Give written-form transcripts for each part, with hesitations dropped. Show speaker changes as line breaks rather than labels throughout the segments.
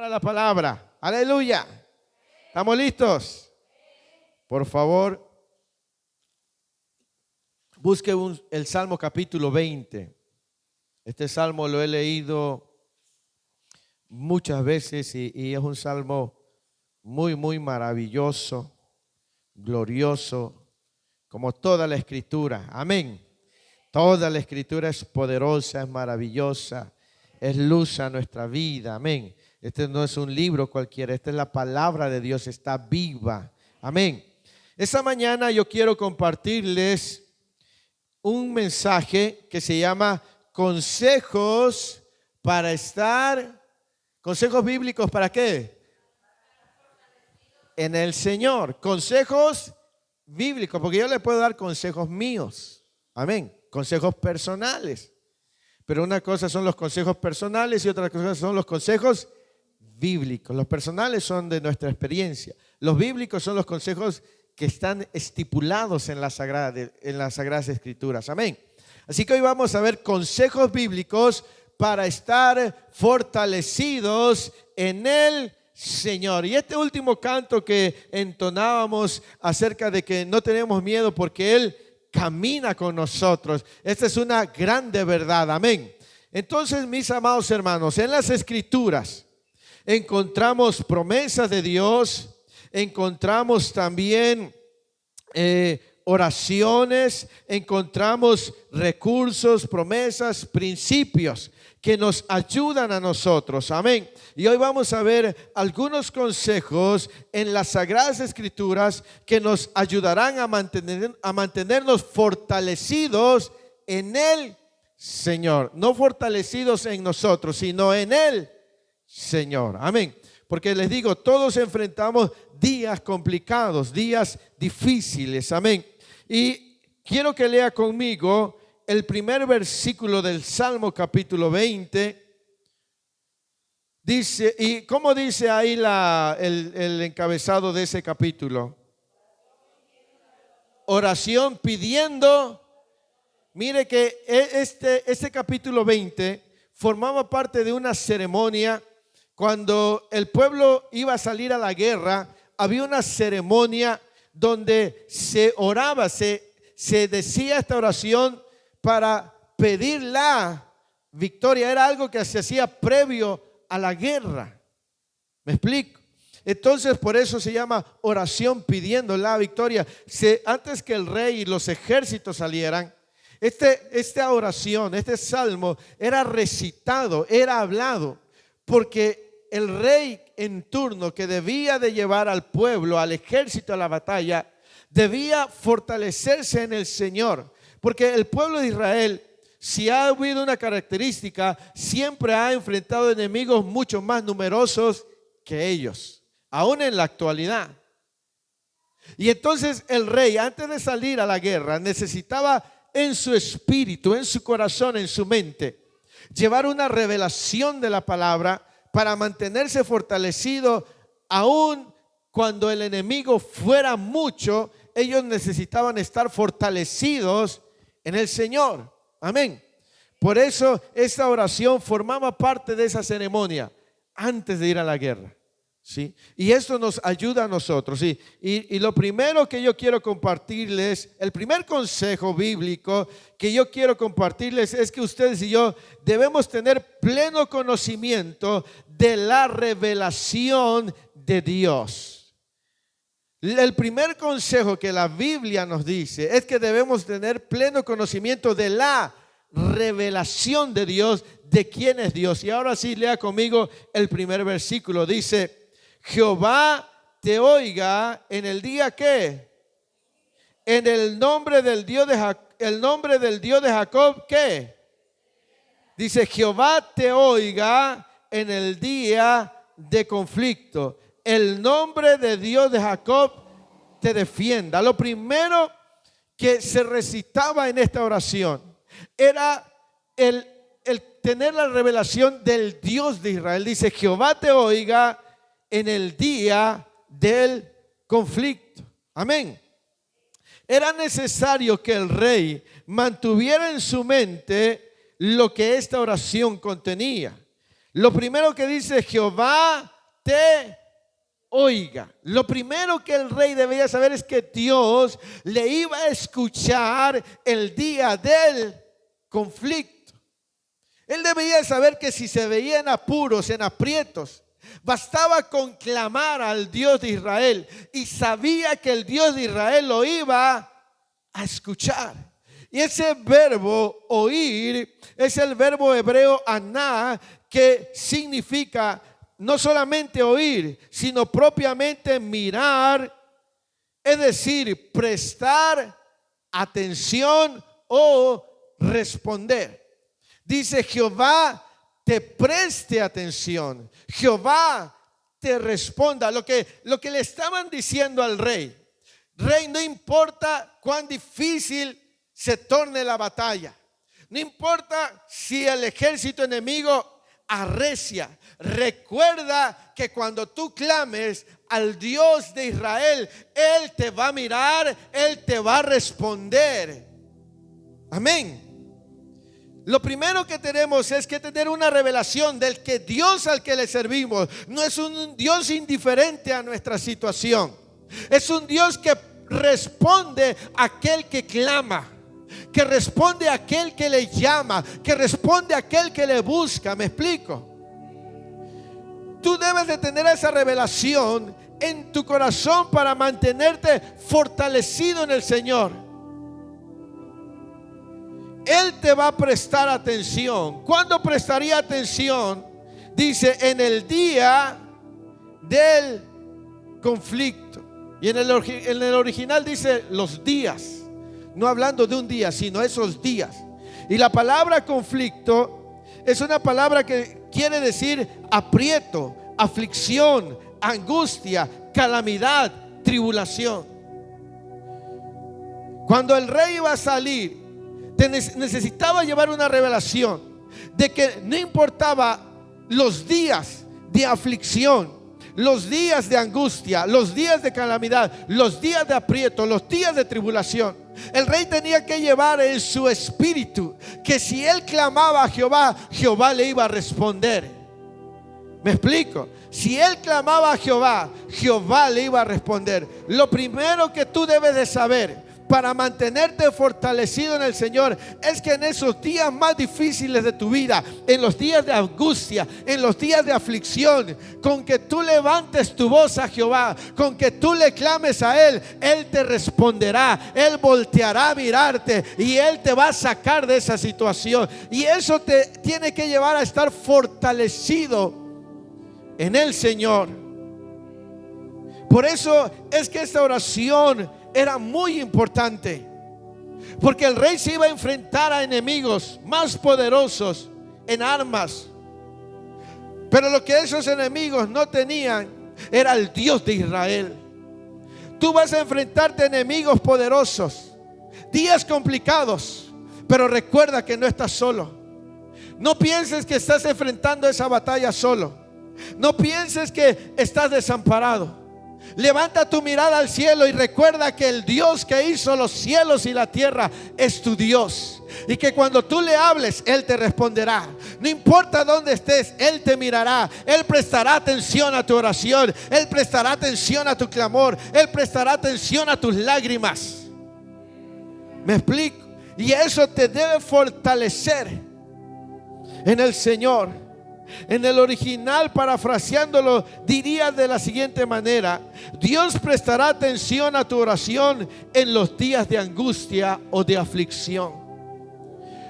La palabra, aleluya. ¿Estamos listos? Por favor, busque el Salmo capítulo 20. Este salmo lo he leído muchas veces y es un salmo muy maravilloso, glorioso, como toda la escritura. Amén. Toda la escritura es poderosa, es maravillosa, es luz a nuestra vida. Amén. Este no es un libro cualquiera, esta es la palabra de Dios, está viva. Amén. Esta mañana yo quiero compartirles un mensaje que se llama consejos para estar, consejos bíblicos ¿para qué? En el Señor. Consejos bíblicos, porque yo le puedo dar consejos míos. Amén. Consejos personales. Pero una cosa son los consejos personales y otra cosa son los consejos bíblicos. Los personales son de nuestra experiencia. Los bíblicos son los consejos que están estipulados en las Sagradas Escrituras. Amén. Así que hoy vamos a ver consejos bíblicos para estar fortalecidos en el Señor. Y este último canto que entonábamos acerca de que no tenemos miedo porque Él camina con nosotros. Esta es una grande verdad. Amén. Entonces, mis amados hermanos, en las Escrituras encontramos promesas de Dios, encontramos también oraciones, encontramos recursos, promesas, principios que nos ayudan a nosotros. Amén. Y hoy vamos a ver algunos consejos en las Sagradas Escrituras que nos ayudarán a mantenernos fortalecidos en el Señor. No fortalecidos en nosotros, sino en el Señor. Amén. Porque les digo, todos enfrentamos días complicados, días difíciles. Amén. Y quiero que lea conmigo el primer versículo del Salmo capítulo 20. Dice, ¿y cómo dice ahí el encabezado de ese capítulo? Oración pidiendo. Mire que este capítulo 20 formaba parte de una ceremonia. Cuando el pueblo iba a salir a la guerra, había una ceremonia donde se oraba, se decía esta oración para pedir la victoria. Era algo que se hacía previo a la guerra. ¿Me explico? Entonces por eso se llama oración pidiendo la victoria. Antes que el rey y los ejércitos salieran, esta oración, este salmo era recitado, era hablado, porque el rey en turno que debía de llevar al pueblo, al ejército a la batalla, debía fortalecerse en el Señor. Porque el pueblo de Israel, si ha habido una característica, siempre ha enfrentado enemigos mucho más numerosos que ellos, aún en la actualidad. Y entonces el rey, antes de salir a la guerra, necesitaba en su espíritu, en su corazón, en su mente, llevar una revelación de la palabra para mantenerse fortalecido. Aún cuando el enemigo fuera mucho, ellos necesitaban estar fortalecidos en el Señor. Amén. Por eso esta oración formaba parte de esa ceremonia antes de ir a la guerra. ¿Sí? Y esto nos ayuda a nosotros. ¿Sí? Y lo primero que yo quiero compartirles, el primer consejo bíblico que yo quiero compartirles es que ustedes y yo debemos tener pleno conocimiento de la revelación de Dios. El primer consejo que la Biblia nos dice es que debemos tener pleno conocimiento de la revelación de Dios, de quién es Dios. Y ahora sí, lea conmigo el primer versículo. Dice: Jehová te oiga en el día que, en el nombre del Dios de Jacob, ¿qué? Dice: Jehová te oiga en el día de conflicto. El nombre de Dios de Jacob te defienda. Lo primero que se recitaba en esta oración era el tener la revelación del Dios de Israel. Dice: Jehová te oiga en el día del conflicto. Amén. Era necesario que el rey mantuviera en su mente lo que esta oración contenía. Lo primero que dice: Jehová te oiga. Lo primero que el rey debía saber es que Dios le iba a escuchar el día del conflicto. Él debía saber que si se veía en apuros, en aprietos, bastaba con clamar al Dios de Israel, y sabía que el Dios de Israel lo iba a escuchar. Y ese verbo oír es el verbo hebreo aná, que significa no solamente oír, sino propiamente mirar, es decir, prestar atención o responder. Dice: Jehová te preste atención, Jehová te responda. Lo que le estaban diciendo al rey: rey, no importa cuán difícil se torne la batalla, no importa si el ejército enemigo arrecia, recuerda que cuando tú clames al Dios de Israel, Él te va a mirar, Él te va a responder. Amén. Lo primero que tenemos es que tener una revelación del que Dios al que le servimos no es un Dios indiferente a nuestra situación. Es un Dios que responde a aquel que clama, que responde a aquel que le llama, que responde a aquel que le busca. ¿Me explico? Tú debes de tener esa revelación en tu corazón para mantenerte fortalecido en el Señor. Él te va a prestar atención. ¿Cuándo prestaría atención? Dice: en el día del conflicto. Y en el original dice los días. No hablando de un día, sino esos días. Y la palabra conflicto es una palabra que quiere decir aprieto, aflicción, angustia, calamidad, tribulación. Cuando el rey iba a salir, necesitaba llevar una revelación de que no importaba los días de aflicción, los días de angustia, los días de calamidad, los días de aprieto, los días de tribulación. El rey tenía que llevar en su espíritu que si él clamaba a Jehová, Jehová le iba a responder. ¿Me explico? Si él clamaba a Jehová, Jehová le iba a responder. Lo primero que tú debes de saber para mantenerte fortalecido en el Señor es que en esos días más difíciles de tu vida, en los días de angustia, en los días de aflicción, con que tú levantes tu voz a Jehová, con que tú le clames a Él, Él te responderá, Él volteará a mirarte y Él te va a sacar de esa situación. Y eso te tiene que llevar a estar fortalecido en el Señor. Por eso es que esta oración era muy importante, porque el rey se iba a enfrentar a enemigos más poderosos en armas, pero lo que esos enemigos no tenían era el Dios de Israel. Tú vas a enfrentarte a enemigos poderosos, días complicados, pero recuerda que no estás solo. No pienses que estás enfrentando esa batalla solo. No pienses que estás desamparado. Levanta tu mirada al cielo y recuerda que el Dios que hizo los cielos y la tierra es tu Dios, y que cuando tú le hables, Él te responderá. No importa dónde estés, Él te mirará. Él prestará atención a tu oración. Él prestará atención a tu clamor. Él prestará atención a tus lágrimas. ¿Me explico? Y eso te debe fortalecer en el Señor. En el original, parafraseándolo, diría de la siguiente manera: Dios prestará atención a tu oración en los días de angustia o de aflicción.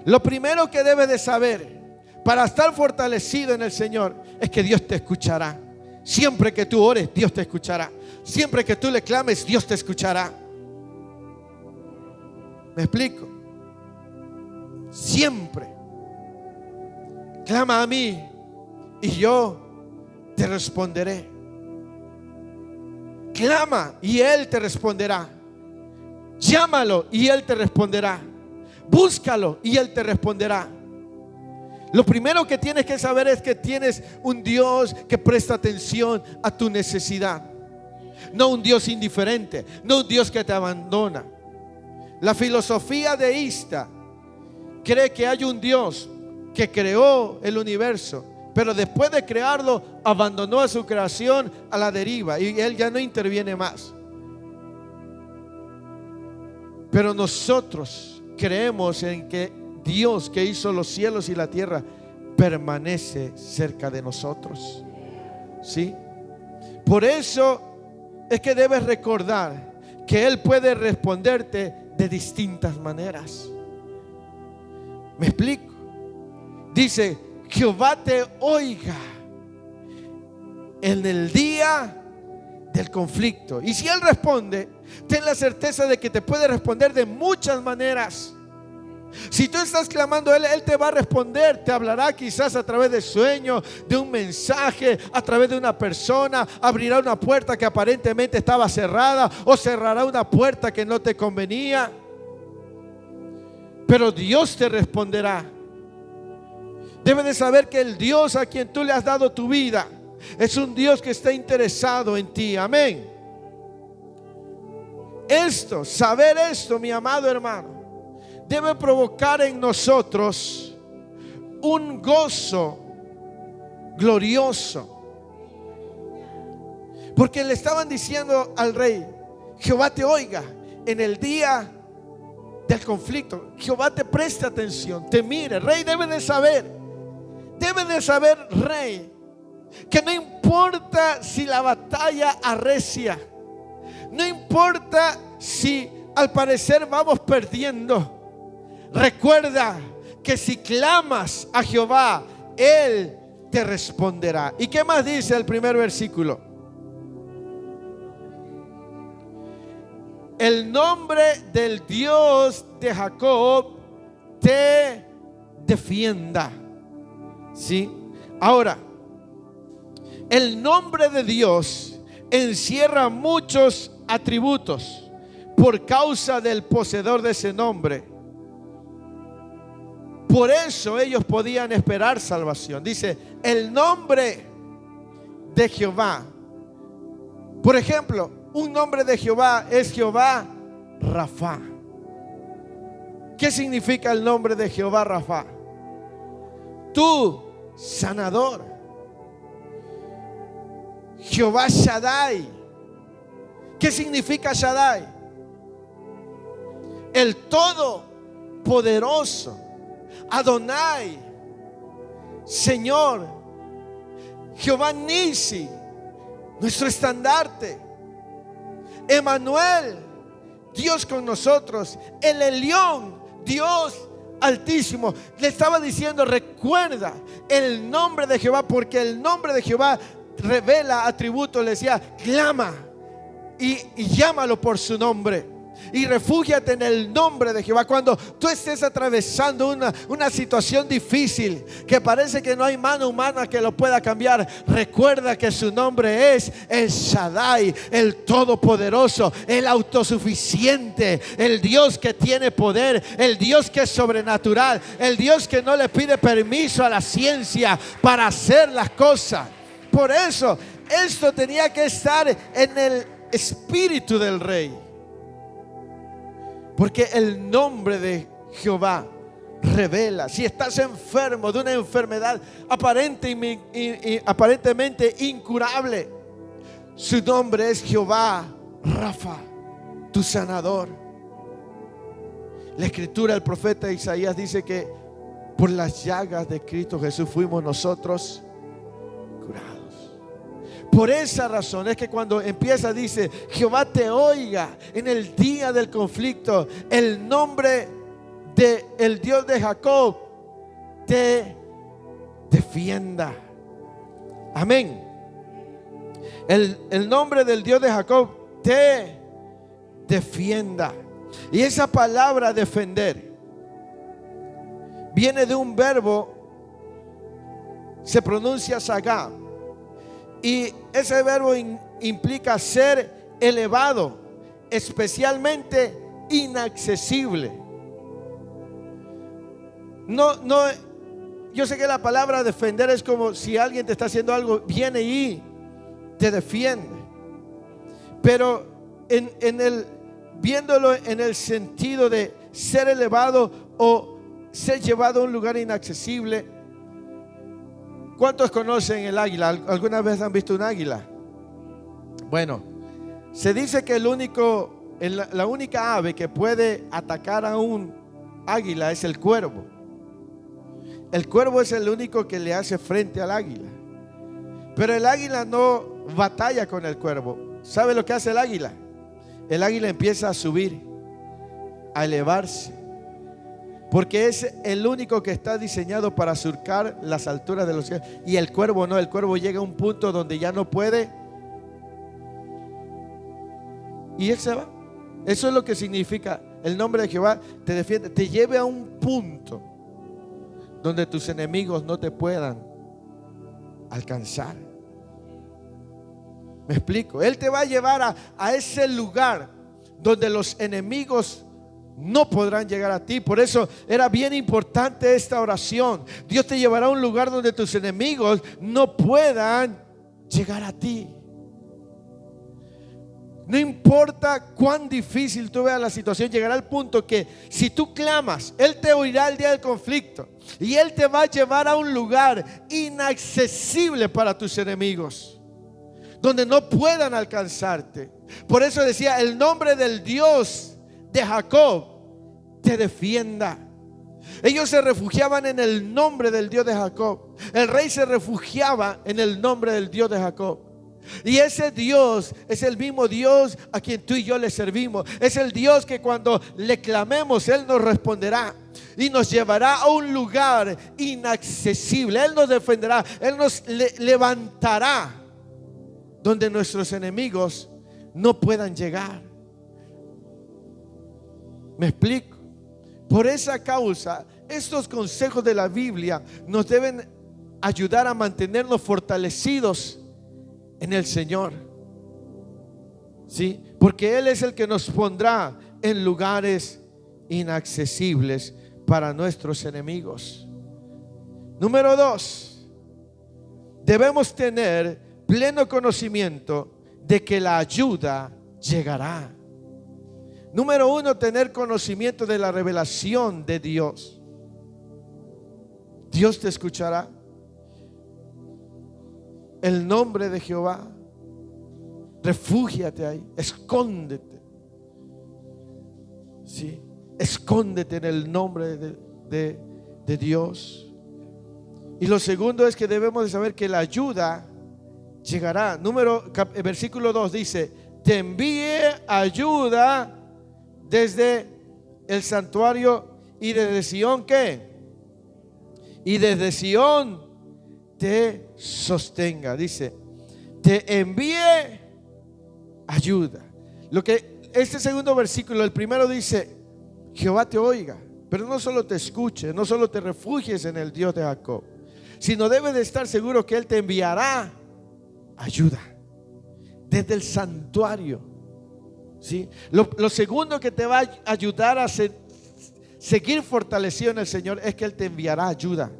Lo primero que debes de saber para estar fortalecido en el Señor es que Dios te escuchará. Siempre que tú ores, Dios te escuchará. Siempre que tú le clames, Dios te escuchará. ¿Me explico? Siempre. Clama a mí y yo te responderé. Clama y Él te responderá. Llámalo y Él te responderá. Búscalo y Él te responderá. Lo primero que tienes que saber es que tienes un Dios que presta atención a tu necesidad. No un Dios indiferente, no un Dios que te abandona. La filosofía deísta cree que hay un Dios que creó el universo, pero después de crearlo abandonó a su creación a la deriva y Él ya no interviene más. Pero nosotros creemos en que Dios, que hizo los cielos y la tierra, permanece cerca de nosotros. ¿Sí? Por eso es que debes recordar que Él puede responderte de distintas maneras. ¿Me explico? Dice: Jehová te oiga en el día del conflicto. Y si Él responde, ten la certeza de que te puede responder de muchas maneras. Si tú estás clamando a Él, Él te va a responder. Te hablará quizás a través de sueños, de un mensaje, a través de una persona. Abrirá una puerta que aparentemente estaba cerrada, o cerrará una puerta que no te convenía. Pero Dios te responderá. Debes de saber que el Dios a quien tú le has dado tu vida es un Dios que está interesado en ti. Amén. Saber esto, mi amado hermano, debe provocar en nosotros un gozo glorioso. Porque le estaban diciendo al rey: Jehová te oiga en el día del conflicto. Jehová te preste atención, te mire. Rey, debe de saber, rey, que no importa si la batalla arrecia, no importa si al parecer vamos perdiendo. Recuerda que si clamas a Jehová, Él te responderá. ¿Y qué más dice el primer versículo? El nombre del Dios de Jacob te defienda. ¿Sí? Ahora, el nombre de Dios encierra muchos atributos por causa del poseedor de ese nombre. Por eso ellos podían esperar salvación. Dice: el nombre de Jehová. Por ejemplo, un nombre de Jehová es Jehová Rafa. ¿Qué significa el nombre de Jehová Rafa? Tu sanador. Jehová Shaddai. ¿Qué significa Shaddai? El todopoderoso. Adonai, Señor. Jehová Nisi, nuestro estandarte. Emanuel, Dios con nosotros. El Elión, Dios Altísimo. Le estaba diciendo: recuerda el nombre de Jehová, porque el nombre de Jehová revela atributos. Le decía: clama y llámalo por su nombre. Y refúgiate en el nombre de Jehová. Cuando tú estés atravesando una situación difícil, que parece que no hay mano humana que lo pueda cambiar, recuerda que su nombre es el Shaddai, el Todopoderoso, el autosuficiente, el Dios que tiene poder, el Dios que es sobrenatural, el Dios que no le pide permiso a la ciencia para hacer las cosas. Por eso esto tenía que estar en el espíritu del rey. Porque el nombre de Jehová revela. Si estás enfermo de una enfermedad aparentemente incurable, su nombre es Jehová Rafa, tu sanador. La escritura, el profeta Isaías dice que por las llagas de Cristo Jesús fuimos nosotros curados. Por esa razón es que cuando empieza dice: Jehová te oiga en el día del conflicto. El nombre del Dios de Jacob te defienda. Amén. El nombre del Dios de Jacob te defienda. Y esa palabra defender viene de un verbo, se pronuncia sagá. Y ese verbo implica ser elevado, especialmente inaccesible. No, yo sé que la palabra defender es como si alguien te está haciendo algo, viene y te defiende. Pero viéndolo en el sentido de ser elevado o ser llevado a un lugar inaccesible. ¿Cuántos conocen el águila? ¿Alguna vez han visto un águila? Bueno, se dice que la única ave que puede atacar a un águila es el cuervo. El cuervo es el único que le hace frente al águila. Pero el águila no batalla con el cuervo. ¿Sabe lo que hace el águila? El águila empieza a subir, a elevarse, porque es el único que está diseñado para surcar las alturas de los cielos. Y el cuervo no, el cuervo llega a un punto donde ya no puede y él se va. Eso es lo que significa el nombre de Jehová te defiende, te lleve a un punto donde tus enemigos no te puedan alcanzar. ¿Me explico? Él te va a llevar a ese lugar donde los enemigos no podrán llegar a ti. Por eso era bien importante esta oración. Dios te llevará a un lugar donde tus enemigos no puedan llegar a ti. No importa cuán difícil tú veas la situación, llegará al punto que si tú clamas, Él te oirá el día del conflicto y Él te va a llevar a un lugar inaccesible para tus enemigos, donde no puedan alcanzarte. Por eso decía, el nombre del Dios de Jacob te defienda. Ellos se refugiaban en el nombre del Dios de Jacob. El rey se refugiaba en el nombre del Dios de Jacob. Y ese Dios es el mismo Dios a quien tú y yo le servimos. Es el Dios que cuando le clamemos, Él nos responderá y nos llevará a un lugar inaccesible. Él nos defenderá, Él nos levantará donde nuestros enemigos no puedan llegar. ¿Me explico? Por esa causa, estos consejos de la Biblia nos deben ayudar a mantenernos fortalecidos en el Señor. ¿Sí? Porque Él es el que nos pondrá en lugares inaccesibles para nuestros enemigos. Número 2, debemos tener pleno conocimiento de que la ayuda llegará. Número 1, tener conocimiento de la revelación de Dios. Dios te escuchará. El nombre de Jehová, refúgiate ahí, escóndete. Sí, escóndete en el nombre de Dios. Y lo segundo es que debemos de saber que la ayuda llegará. Versículo 2 dice: te envíe ayuda desde el santuario y desde Sión. ¿Qué? Y desde Sión te sostenga. Dice, te envíe ayuda. Lo que este segundo versículo, el primero dice, Jehová te oiga, pero no solo te escuche, no solo te refugies en el Dios de Jacob, sino debes de estar seguro que Él te enviará ayuda desde el santuario. ¿Sí? Lo segundo que te va a ayudar a seguir fortalecido en el Señor es que Él te enviará ayuda.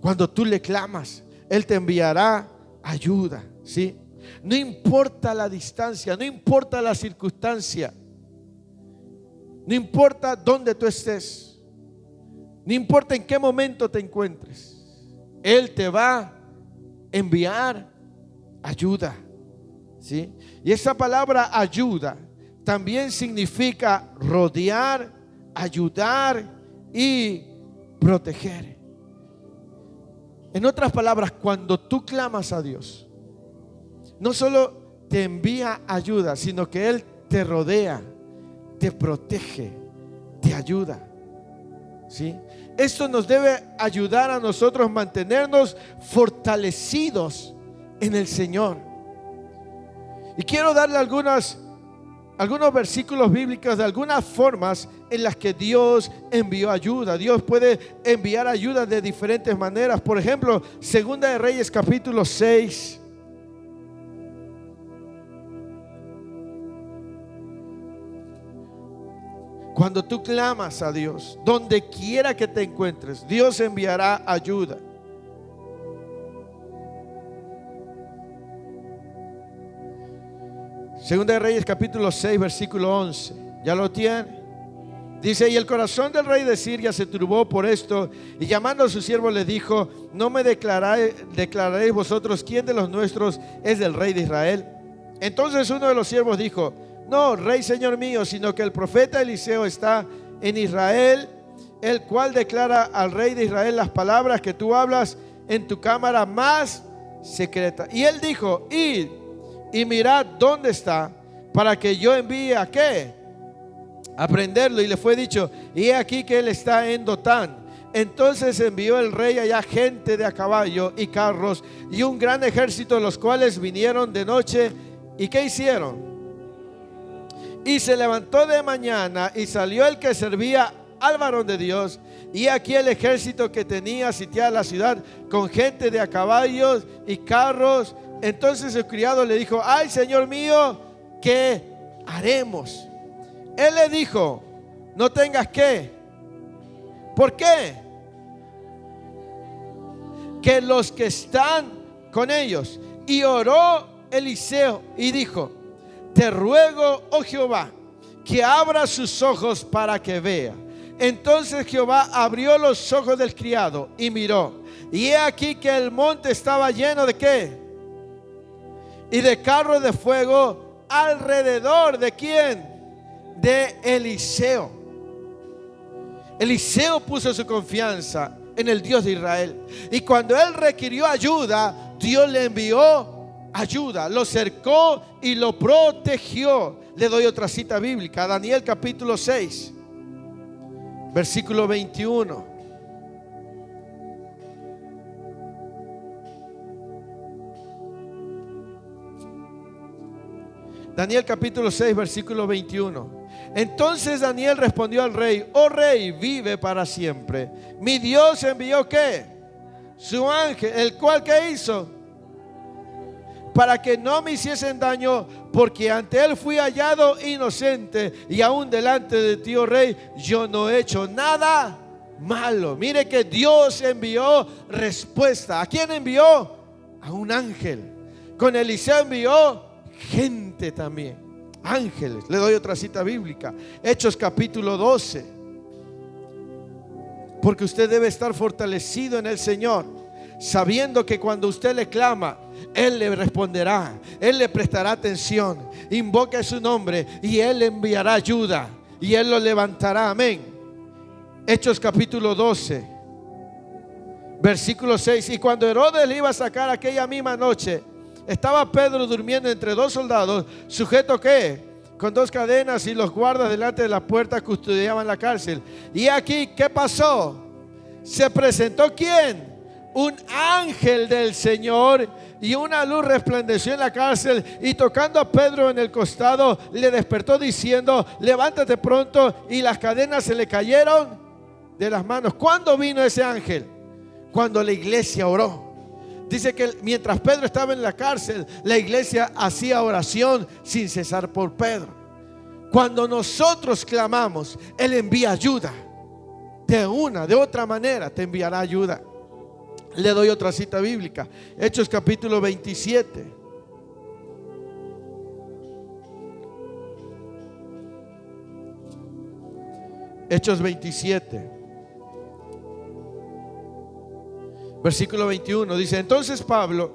Cuando tú le clamas, Él te enviará ayuda. ¿Sí? No importa la distancia, no importa la circunstancia, no importa dónde tú estés, no importa en qué momento te encuentres, Él te va a enviar ayuda. ¿Sí? Y esa palabra ayuda también significa rodear, ayudar y proteger. En otras palabras, cuando tú clamas a Dios, no solo te envía ayuda, sino que Él te rodea, te protege, te ayuda. ¿Sí? Esto nos debe ayudar a nosotros mantenernos fortalecidos en el Señor. Y quiero darle algunos versículos bíblicos de algunas formas en las que Dios envió ayuda. Dios puede enviar ayuda de diferentes maneras. Por ejemplo, Segunda de Reyes capítulo 6. Cuando tú clamas a Dios, donde quiera que te encuentres, Dios enviará ayuda. Segunda de Reyes capítulo 6 versículo 11. ¿Ya lo tiene? Dice: y el corazón del rey de Siria se turbó por esto, y llamando a su siervo le dijo: ¿no me declararéis vosotros quién de los nuestros es del rey de Israel? Entonces uno de los siervos dijo: no, rey señor mío, sino que el profeta Eliseo está en Israel, el cual declara al rey de Israel las palabras que tú hablas en tu cámara más secreta. Y él dijo: id y mirad dónde está, para que yo envíe a ¿qué? A prenderlo. Y le fue dicho: y he aquí que él está en Dotán. Entonces envió el rey allá gente de a caballo y carros y un gran ejército, los cuales vinieron de noche. ¿Y qué hicieron? Y se levantó de mañana y salió el que servía al varón de Dios, y aquí el ejército que tenía sitiada la ciudad con gente de a caballos y carros. Entonces el criado le dijo: ay, señor mío, ¿qué haremos? Él le dijo: no tengas que. ¿Por qué? Que los que están con ellos. Y oró Eliseo y dijo: te ruego, oh Jehová, que abra sus ojos para que vea. Entonces Jehová abrió los ojos del criado y miró, y he aquí que el monte estaba lleno de ¿qué? Y de carros de fuego alrededor de ¿quién? De Eliseo. Eliseo puso su confianza en el Dios de Israel, y cuando él requirió ayuda, Dios le envió ayuda, lo cercó y lo protegió. Le doy otra cita bíblica: Daniel capítulo 6 versículo 21. Daniel capítulo 6 versículo 21. Entonces Daniel respondió al rey: oh rey, vive para siempre. Mi Dios envió ¿qué? Su ángel, el cual ¿qué hizo? Para que no me hiciesen daño, porque ante él fui hallado inocente, y aún delante de ti, oh rey, yo no he hecho nada malo. Mire que Dios envió respuesta. ¿A quién envió? A un ángel. Con Eliseo envió gente también, ángeles. Le doy otra cita bíblica: Hechos capítulo 12. Porque usted debe estar fortalecido en el Señor, sabiendo que cuando usted le clama, Él le responderá, Él le prestará atención. Invoque su nombre y Él le enviará ayuda y Él lo levantará. Amén. Hechos capítulo 12 versículo 6. Y cuando Herodes le iba a sacar aquella misma noche, estaba Pedro durmiendo entre dos soldados, sujeto ¿qué? Con dos cadenas, y los guardas delante de la puerta custodiaban la cárcel. Y aquí, ¿qué pasó? Se presentó ¿quién? Un ángel del Señor, y una luz resplandeció en la cárcel, y tocando a Pedro en el costado, le despertó diciendo: levántate pronto. Y las cadenas se le cayeron de las manos. ¿Cuándo vino ese ángel? Cuando la iglesia oró. Dice que mientras Pedro estaba en la cárcel, la iglesia hacía oración sin cesar por Pedro. Cuando nosotros clamamos, Él envía ayuda. De otra manera te enviará ayuda. Le doy otra cita bíblica: Hechos capítulo 27. Hechos 27 versículo 21. Dice: entonces Pablo,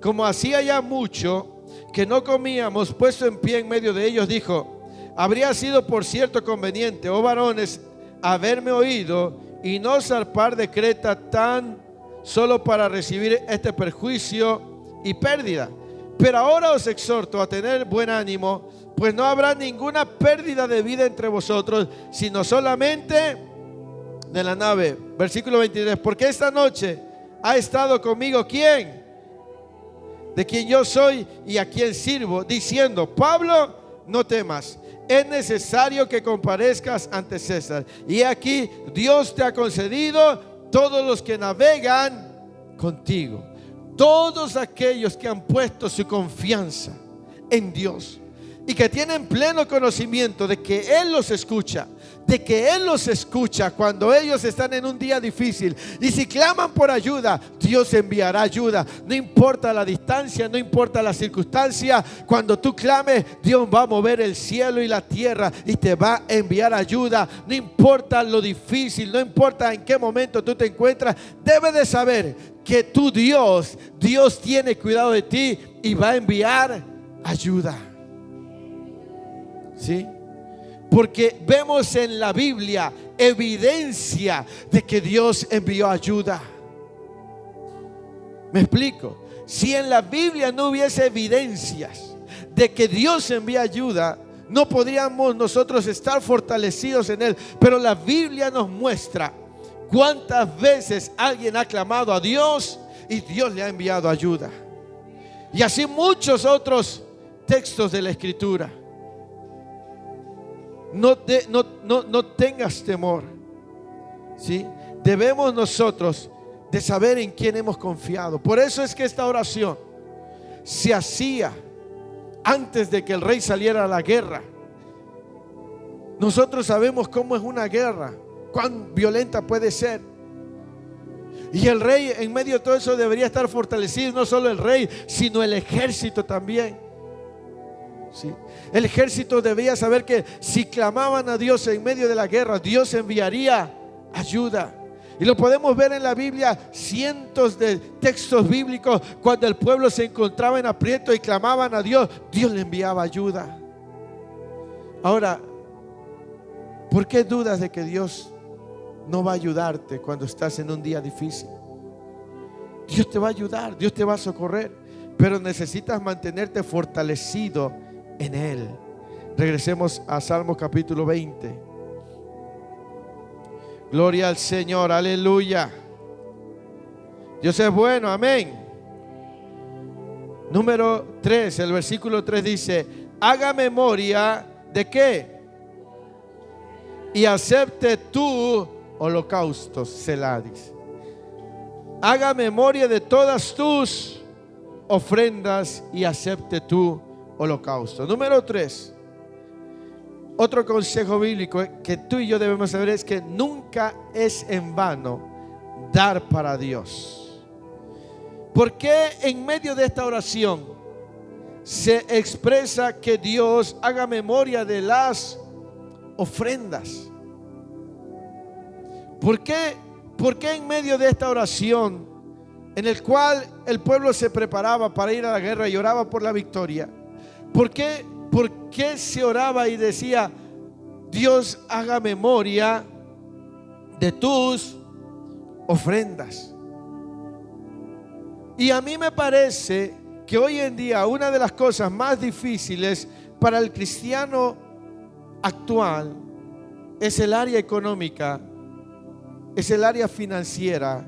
como hacía ya mucho que no comíamos, puesto en pie en medio de ellos, dijo: habría sido por cierto conveniente, oh varones, haberme oído y no zarpar de Creta tan solo para recibir este perjuicio y pérdida. Pero ahora os exhorto a tener buen ánimo, pues no habrá ninguna pérdida de vida entre vosotros, sino solamente de la nave. Versículo 23. Porque esta noche ha estado conmigo ¿quién? De quien yo soy y a quien sirvo, diciendo: Pablo, no temas, es necesario que comparezcas ante César. Y aquí Dios te ha concedido todos los que navegan contigo. Todos aquellos que han puesto su confianza en Dios, y que tienen pleno conocimiento de que Él los escucha, cuando ellos están en un día difícil. Y si claman por ayuda, Dios enviará ayuda. No importa la distancia, no importa la circunstancia. Cuando tú clames, Dios va a mover el cielo y la tierra y te va a enviar ayuda. No importa lo difícil, no importa en qué momento tú te encuentras. Debes de saber que tu Dios tiene cuidado de ti y va a enviar ayuda. ¿Sí? Porque vemos en la Biblia evidencia de que Dios envió ayuda. ¿Me explico? Si en la Biblia no hubiese evidencias de que Dios envía ayuda, no podríamos nosotros estar fortalecidos en Él. Pero la Biblia nos muestra cuántas veces alguien ha clamado a Dios y Dios le ha enviado ayuda. Y así muchos otros textos de la Escritura. No tengas temor, ¿sí? Debemos nosotros de saber en quién hemos confiado. Por eso es que esta oración se hacía antes de que el rey saliera a la guerra. Nosotros sabemos cómo es una guerra, cuán violenta puede ser. Y el rey en medio de todo eso debería estar fortalecido. No solo el rey, sino el ejército también. Sí. El ejército debía saber que si clamaban a Dios en medio de la guerra, Dios enviaría ayuda. Y lo podemos ver en la Biblia, cientos de textos bíblicos. Cuando el pueblo se encontraba en aprieto y clamaban a Dios, Dios le enviaba ayuda. Ahora, ¿por qué dudas de que Dios no va a ayudarte cuando estás en un día difícil? Dios te va a ayudar, Dios te va a socorrer, pero necesitas mantenerte fortalecido en Él. Regresemos a Salmos capítulo 20. Gloria al Señor, aleluya. Dios es bueno, amén. Número 3, el versículo 3 dice: haga memoria de qué, y acepte tu holocaustos. Selah, dice. Haga memoria de todas tus ofrendas y acepte tu holocausto. Número 3, otro consejo bíblico que tú y yo debemos saber es que nunca es en vano dar para Dios. ¿Por qué en medio de esta oración se expresa que Dios haga memoria de las ofrendas? ¿Por qué en medio de esta oración en el cual el pueblo se preparaba para ir a la guerra y oraba por la victoria? ¿Por qué se oraba y decía: Dios haga memoria de tus ofrendas? Y a mí me parece que hoy en día una de las cosas más difíciles para el cristiano actual es el área económica, es el área financiera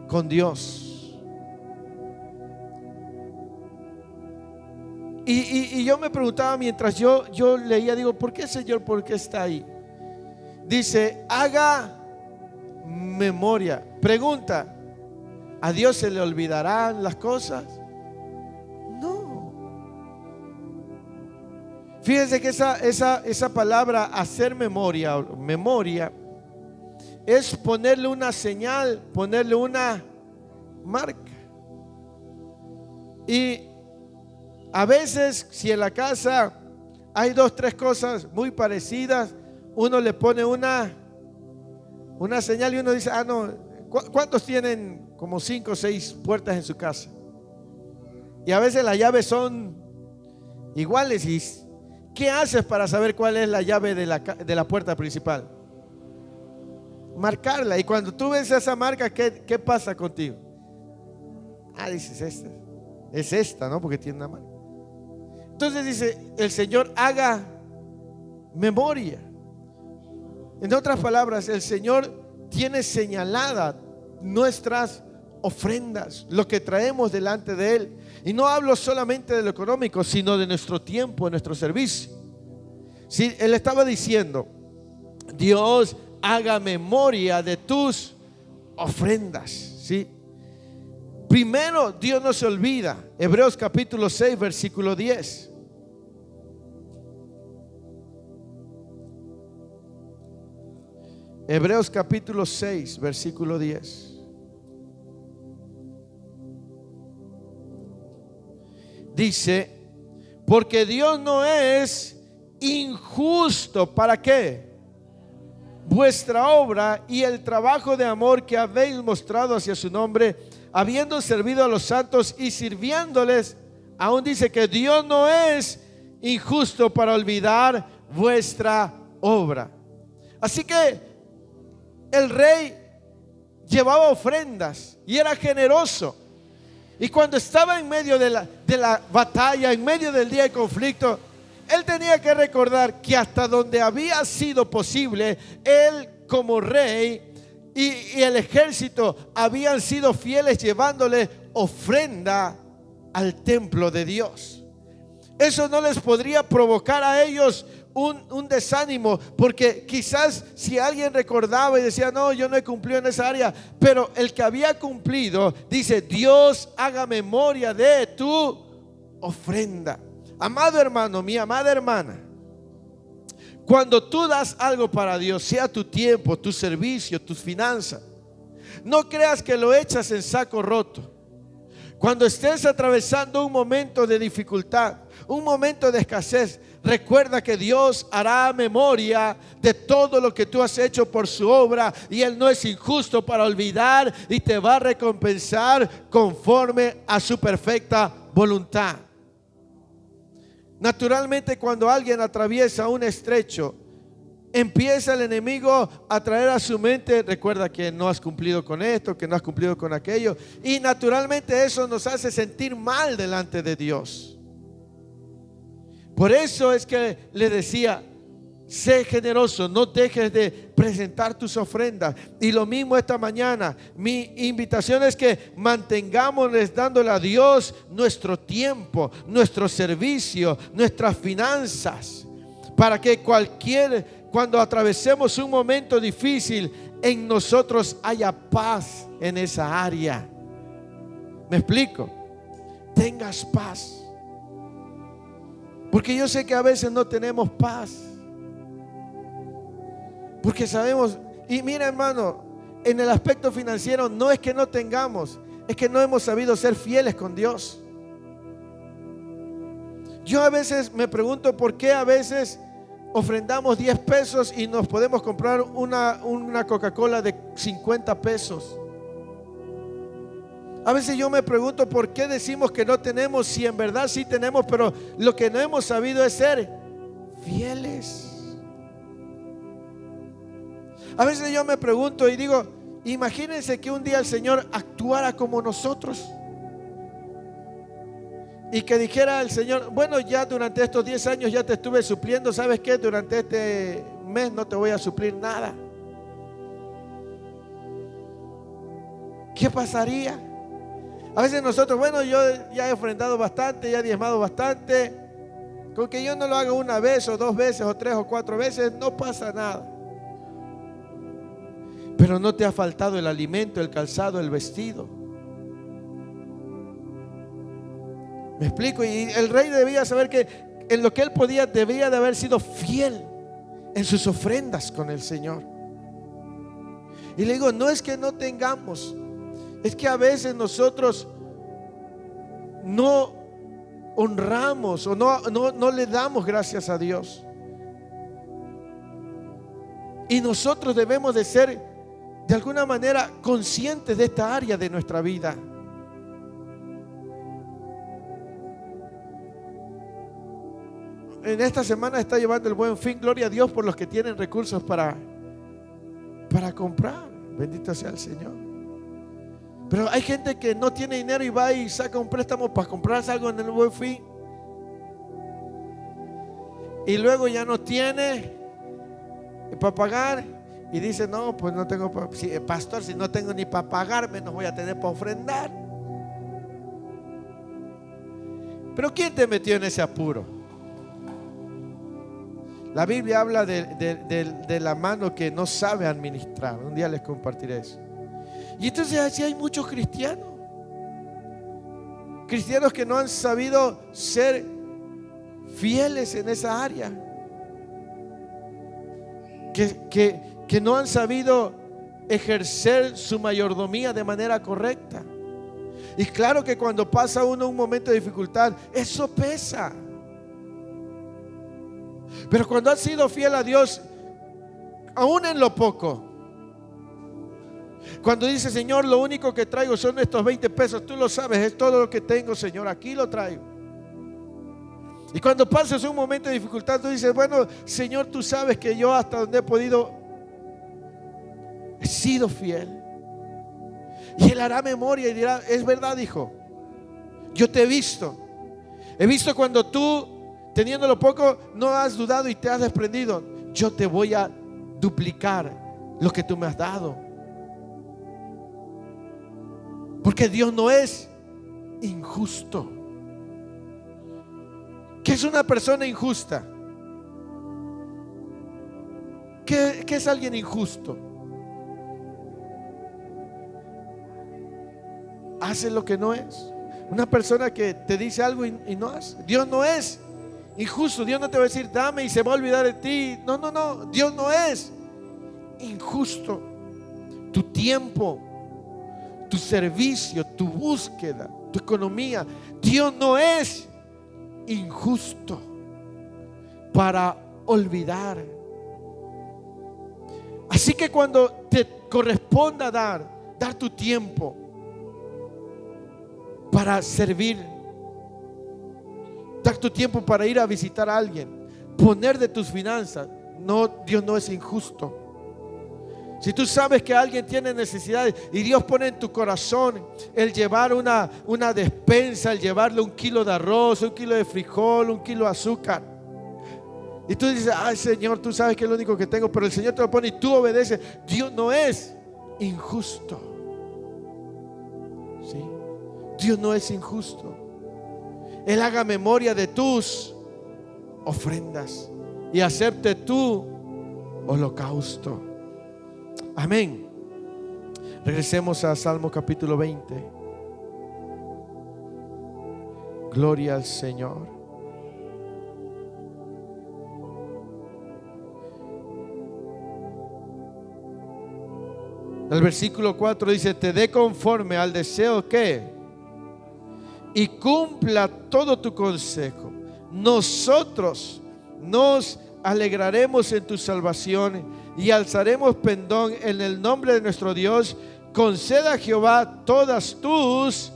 con Dios. Y yo me preguntaba mientras yo leía, digo, ¿por qué, Señor? ¿Por qué está ahí? Dice, haga memoria. Pregunta, ¿a Dios se le olvidarán las cosas? No. Fíjense que esa palabra hacer memoria es ponerle una señal, ponerle una marca. Y a veces, si en la casa hay 2, 3 cosas muy parecidas, uno le pone una señal y uno dice, no, ¿cuántos tienen como 5 o 6 puertas en su casa? Y a veces las llaves son iguales. ¿Y qué haces para saber cuál es la llave de la puerta principal? Marcarla. Y cuando tú ves esa marca, ¿qué pasa contigo? Dices, es esta, ¿no? Porque tiene una marca. Entonces dice el Señor, haga memoria. En otras palabras, el Señor tiene señaladas nuestras ofrendas, lo que traemos delante de Él. Y no hablo solamente de lo económico, sino de nuestro tiempo, de nuestro servicio. Sí, Él estaba diciendo, Dios haga memoria de tus ofrendas. ¿Sí? Primero, Dios no se olvida. Hebreos capítulo 6, versículo 10. Hebreos capítulo 6, versículo 10. Dice, porque Dios no es injusto. ¿Para qué? Vuestra obra y el trabajo de amor que habéis mostrado hacia su nombre, habiendo servido a los santos y sirviéndoles. Aún dice que Dios no es injusto para olvidar vuestra obra. Así que el rey llevaba ofrendas y era generoso. Y cuando estaba en medio de la batalla, en medio del día de conflicto, él tenía que recordar que hasta donde había sido posible, él como rey y el ejército habían sido fieles llevándole ofrenda al templo de Dios. Eso no les podría provocar a ellos un desánimo, porque quizás si alguien recordaba y decía, no, yo no he cumplido en esa área, pero el que había cumplido dice, Dios haga memoria de tu ofrenda. Amado hermano, mi amada hermana, cuando tú das algo para Dios, sea tu tiempo, tu servicio, tus finanzas, no creas que lo echas en saco roto. Cuando estés atravesando un momento de dificultad, un momento de escasez, recuerda que Dios hará memoria de todo lo que tú has hecho por su obra, y Él no es injusto para olvidar, y te va a recompensar conforme a su perfecta voluntad. Naturalmente, cuando alguien atraviesa un estrecho, empieza el enemigo a traer a su mente, recuerda que no has cumplido con esto, que no has cumplido con aquello, y naturalmente eso nos hace sentir mal delante de Dios. Por eso es que le decía, sé generoso, no dejes de presentar tus ofrendas. Y lo mismo esta mañana, mi invitación es que mantengámonos dándole a Dios nuestro tiempo, nuestro servicio, nuestras finanzas, para que cuando atravesemos un momento difícil, en nosotros haya paz en esa área. ¿Me explico? Tengas paz. Porque yo sé que a veces no tenemos paz. Porque sabemos, y mira hermano, en el aspecto financiero no es que no tengamos, es que no hemos sabido ser fieles con Dios. Yo a veces me pregunto por qué a veces ofrendamos 10 pesos y nos podemos comprar una Coca-Cola de 50 pesos. A veces yo me pregunto por qué decimos que no tenemos, si en verdad sí tenemos, pero lo que no hemos sabido es ser fieles. A veces yo me pregunto y digo, imagínense que un día el Señor actuara como nosotros y que dijera el Señor, bueno, ya durante estos 10 años ya te estuve supliendo, ¿sabes qué? Durante este mes no te voy a suplir nada. ¿Qué pasaría? A veces nosotros, bueno, yo ya he ofrendado bastante, ya he diezmado bastante, con que yo no lo haga una vez o 2 veces o 3 o 4 veces, no pasa nada. Pero no te ha faltado el alimento, el calzado, el vestido. ¿Me explico? Y el rey debía saber que en lo que él podía, debía de haber sido fiel en sus ofrendas con el Señor. Y le digo, no es que no tengamos, es que a veces nosotros no honramos o no le damos gracias a Dios. Y nosotros debemos de ser de alguna manera conscientes de esta área de nuestra vida. En esta semana está llevando el Buen Fin, gloria a Dios por los que tienen recursos para comprar. Bendito sea el Señor. Pero hay gente que no tiene dinero y va y saca un préstamo para comprarse algo en el Buen Fin. Y luego ya no tiene para pagar. Y dice, no, pues no tengo pastor, si no tengo ni para pagar, menos voy a tener para ofrendar. Pero ¿quién te metió en ese apuro? La Biblia habla de la mano que no sabe administrar. Un día les compartiré eso. Y entonces así hay muchos cristianos que no han sabido ser fieles en esa área, que no han sabido ejercer su mayordomía de manera correcta. Y claro que cuando pasa uno un momento de dificultad, eso pesa. Pero cuando has sido fiel a Dios, aún en lo poco, cuando dice: Señor, lo único que traigo son estos 20 pesos, tú lo sabes, es todo lo que tengo, Señor, aquí lo traigo. Y cuando pases un momento de dificultad, tú dices: bueno, Señor, tú sabes que yo hasta donde he podido he sido fiel. Y Él hará memoria y dirá: es verdad, hijo, yo te he visto cuando tú, teniéndolo poco, no has dudado y te has desprendido. Yo te voy a duplicar lo que tú me has dado. Porque Dios no es injusto. ¿Qué es una persona injusta? ¿Qué es alguien injusto? Hace lo que no es. Una persona que te dice algo y no hace. Dios no es injusto. Dios no te va a decir: dame, y se va a olvidar de ti. No. Dios no es injusto. Tu tiempo, tu servicio, tu búsqueda, tu economía, Dios no es injusto para olvidar. Así que cuando te corresponda dar tu tiempo para servir, dar tu tiempo para ir a visitar a alguien, poner de tus finanzas, no, Dios no es injusto. Si tú sabes que alguien tiene necesidades y Dios pone en tu corazón el llevar una despensa, el llevarle 1 kilo de arroz, 1 kilo de frijol, 1 kilo de azúcar, y tú dices: ay, Señor, tú sabes que es lo único que tengo, pero el Señor te lo pone y tú obedeces, Dios no es injusto. ¿Sí? Dios no es injusto. Él haga memoria de tus ofrendas y acepte tu holocausto. Amén. Regresemos a Salmo capítulo 20. Gloria al Señor. El versículo 4 dice: te dé conforme al deseo que, y cumpla todo tu consejo. Nosotros nos alegraremos en tu salvación y alzaremos pendón en el nombre de nuestro Dios. Conceda a Jehová todas tus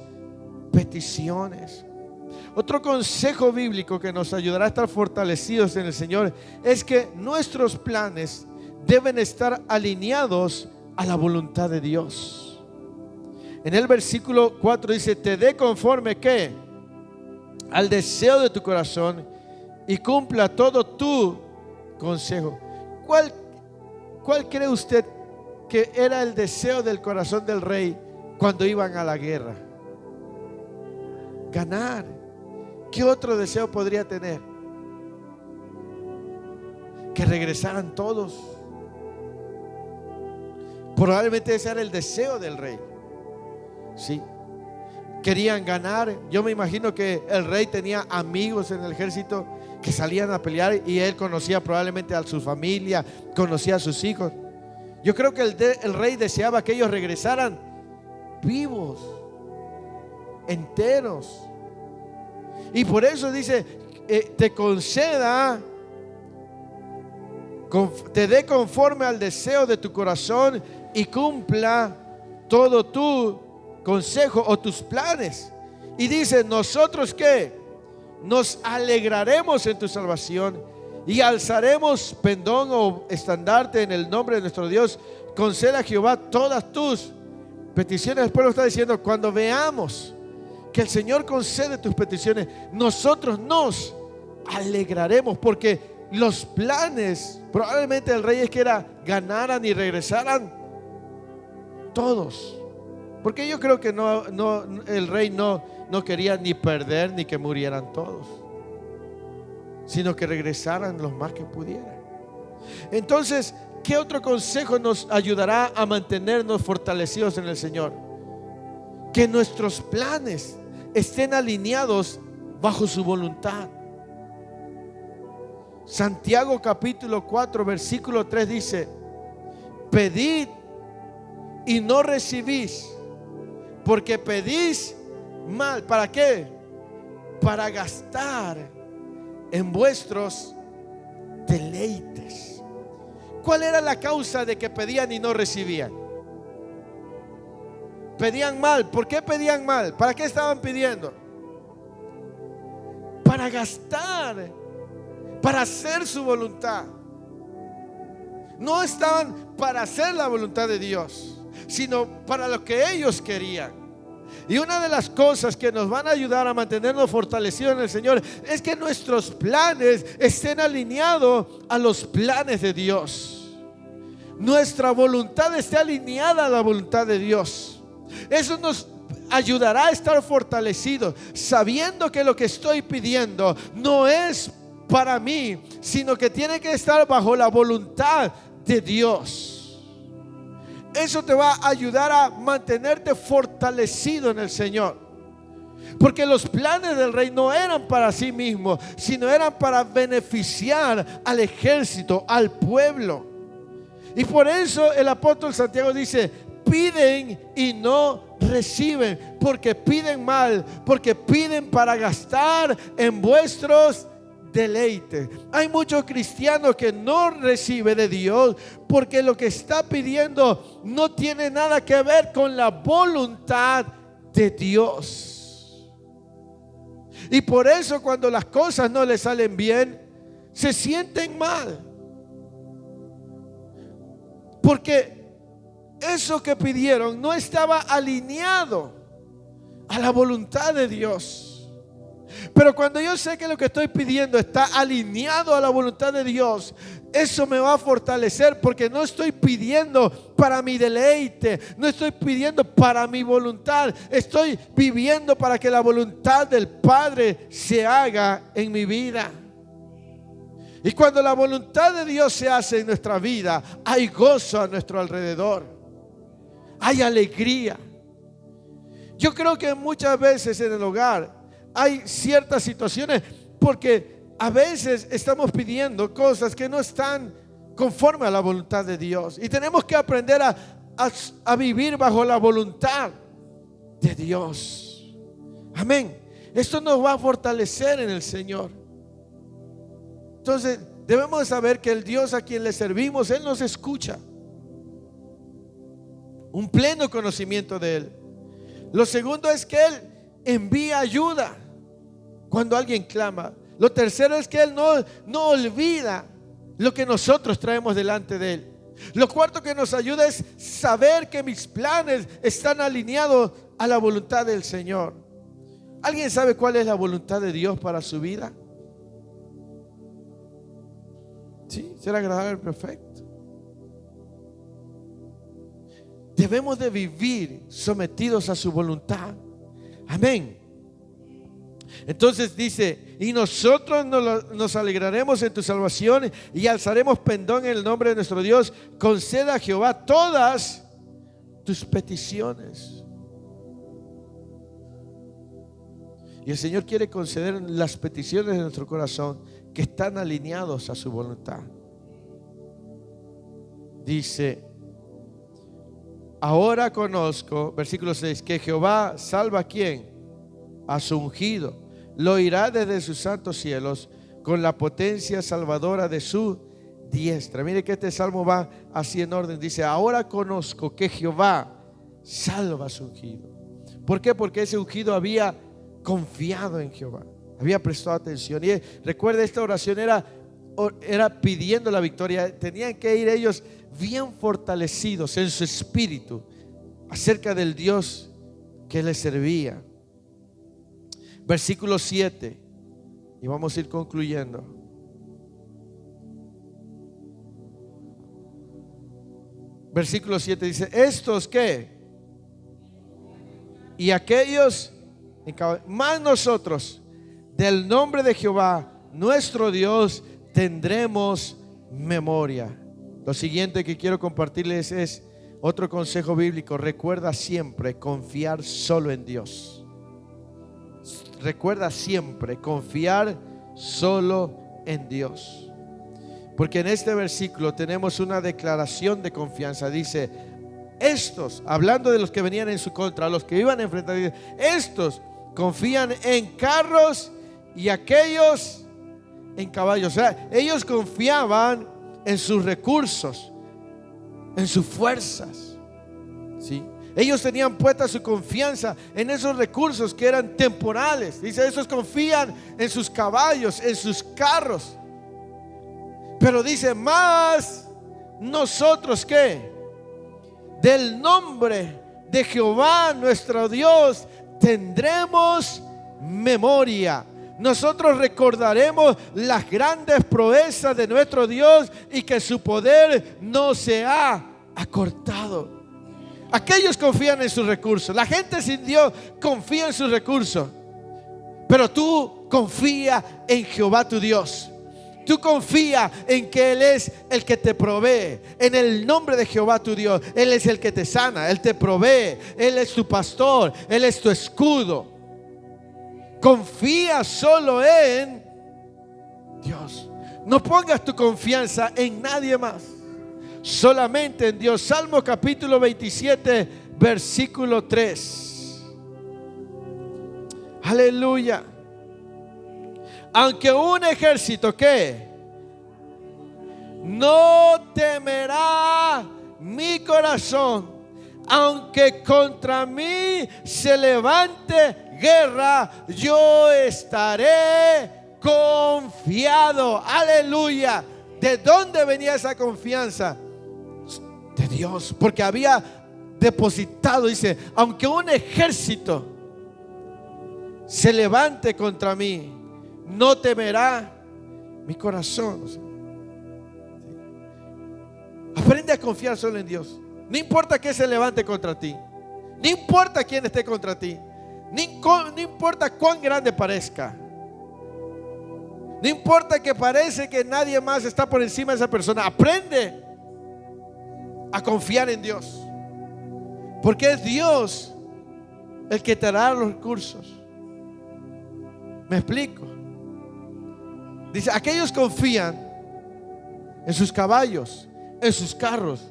peticiones. Otro consejo bíblico que nos ayudará a estar fortalecidos en el Señor es que nuestros planes deben estar alineados a la voluntad de Dios. En el versículo 4 dice: te dé conforme ¿qué? Al deseo de tu corazón y cumpla todo tu consejo. ¿Cuál cree usted que era el deseo del corazón del rey cuando iban a la guerra? Ganar. ¿Qué otro deseo podría tener? Que regresaran todos. Probablemente ese era el deseo del rey. Sí. Querían ganar. Yo me imagino que el rey tenía amigos en el ejército que salían a pelear y él conocía probablemente a su familia, conocía a sus hijos. Yo creo que el rey deseaba que ellos regresaran vivos, enteros. Y por eso dice: te conceda, te dé conforme al deseo de tu corazón y cumpla todo tu consejo o tus planes. Y dice: nosotros ¿qué? Nos alegraremos en tu salvación y alzaremos pendón o estandarte en el nombre de nuestro Dios. Conceda a Jehová todas tus peticiones. El pueblo está diciendo: cuando veamos que el Señor concede tus peticiones, nosotros nos alegraremos, porque los planes probablemente del rey es que ganaran y regresaran todos. Porque yo creo que el rey no quería ni perder ni que murieran todos, sino que regresaran los más que pudieran. Entonces, ¿qué otro consejo nos ayudará a mantenernos fortalecidos en el Señor? Que nuestros planes estén alineados bajo su voluntad. Santiago capítulo 4 versículo 3 dice: pedid y no recibís, porque pedís mal. ¿Para qué? Para gastar en vuestros deleites. ¿Cuál era la causa de que pedían y no recibían? Pedían mal. ¿Por qué pedían mal? ¿Para qué estaban pidiendo? Para gastar, para hacer su voluntad. No estaban para hacer la voluntad de Dios, sino para lo que ellos querían. Y una de las cosas que nos van a ayudar a mantenernos fortalecidos en el Señor es que nuestros planes estén alineados a los planes de Dios. Nuestra voluntad esté alineada a la voluntad de Dios. Eso nos ayudará a estar fortalecidos, sabiendo que lo que estoy pidiendo no es para mí, sino que tiene que estar bajo la voluntad de Dios. Eso te va a ayudar a mantenerte fortalecido en el Señor, porque los planes del rey no eran para sí mismo, sino eran para beneficiar al ejército, al pueblo. Y por eso el apóstol Santiago dice: piden y no reciben, porque piden mal, porque piden para gastar en vuestros deleites. Hay muchos cristianos que no reciben de Dios porque lo que está pidiendo no tiene nada que ver con la voluntad de Dios. Y por eso cuando las cosas no les salen bien, se sienten mal, porque eso que pidieron no estaba alineado a la voluntad de Dios. Pero cuando yo sé que lo que estoy pidiendo está alineado a la voluntad de Dios, eso me va a fortalecer, porque no estoy pidiendo para mi deleite, no estoy pidiendo para mi voluntad, estoy viviendo para que la voluntad del Padre se haga en mi vida. Y cuando la voluntad de Dios se hace en nuestra vida, hay gozo a nuestro alrededor, hay alegría. Yo creo que muchas veces en el hogar hay ciertas situaciones porque a veces estamos pidiendo cosas que no están conforme a la voluntad de Dios, y tenemos que aprender a vivir bajo la voluntad de Dios. Amén. Esto nos va a fortalecer en el Señor. Entonces debemos saber que el Dios a quien le servimos, Él nos escucha. Un pleno conocimiento de Él. Lo segundo es que Él envía ayuda cuando alguien clama. Lo tercero es que Él no olvida lo que nosotros traemos delante de Él. Lo cuarto que nos ayuda es saber que mis planes están alineados a la voluntad del Señor. ¿Alguien sabe cuál es la voluntad de Dios para su vida? Sí, ser agradable y perfecto. Debemos de vivir sometidos a su voluntad. Amén. Entonces dice: y nosotros nos alegraremos en tu salvación y alzaremos pendón en el nombre de nuestro Dios. Conceda a Jehová todas tus peticiones. Y el Señor quiere conceder las peticiones de nuestro corazón que están alineados a su voluntad. Dice: ahora conozco, versículo 6, que Jehová salva a ¿quién? A su ungido. Lo oirá desde sus santos cielos con la potencia salvadora de su diestra. Mire que este salmo va así en orden. Dice: ahora conozco que Jehová salva a su ungido. ¿Por qué? Porque ese ungido había confiado en Jehová, había prestado atención. Y recuerda, esta oración era pidiendo la victoria. Tenían que ir ellos bien fortalecidos en su espíritu acerca del Dios que les servía. Versículo 7, y vamos a ir concluyendo. Versículo 7 dice: estos ¿qué? Y aquellos, más nosotros, del nombre de Jehová nuestro Dios tendremos memoria. Lo siguiente que quiero compartirles es otro consejo bíblico. Recuerda siempre confiar solo en Dios. Recuerda siempre confiar solo en Dios. Porque en este versículo tenemos una declaración de confianza. Dice, estos, hablando de los que venían en su contra, los que iban a enfrentar, dice, estos confían en carros y aquellos en caballos. O sea, ellos confiaban en sus recursos, en sus fuerzas, ¿sí? Ellos tenían puesta su confianza en esos recursos que eran temporales. Dice, esos confían en sus caballos, en sus carros. Pero dice, más nosotros, ¿qué? Del nombre de Jehová nuestro Dios tendremos memoria. Nosotros recordaremos las grandes proezas de nuestro Dios y que su poder no se ha acortado. Aquellos confían en sus recursos. La gente sin Dios confía en sus recursos. Pero tú confía en Jehová tu Dios. Tú confía en que Él es el que te provee. En el nombre de Jehová tu Dios. Él es el que te sana, Él te provee. Él es tu pastor, Él es tu escudo. Confía solo en Dios. No pongas tu confianza en nadie más, solamente en Dios. Salmo capítulo 27, versículo 3. Aleluya. Aunque un ejército, ¿qué? No temerá mi corazón, aunque contra mí se levante guerra, yo estaré confiado. Aleluya. ¿De dónde venía esa confianza? De Dios, porque había depositado. Dice, aunque un ejército se levante contra mí, no temerá mi corazón. Aprende a confiar solo en Dios. No importa que se levante contra ti, no importa quién esté contra ti, no importa cuán grande parezca, no importa que parece que nadie más está por encima de esa persona. Aprende a confiar en Dios, porque es Dios el que te dará los recursos. ¿Me explico? Dice, aquellos confían en sus caballos, en sus carros,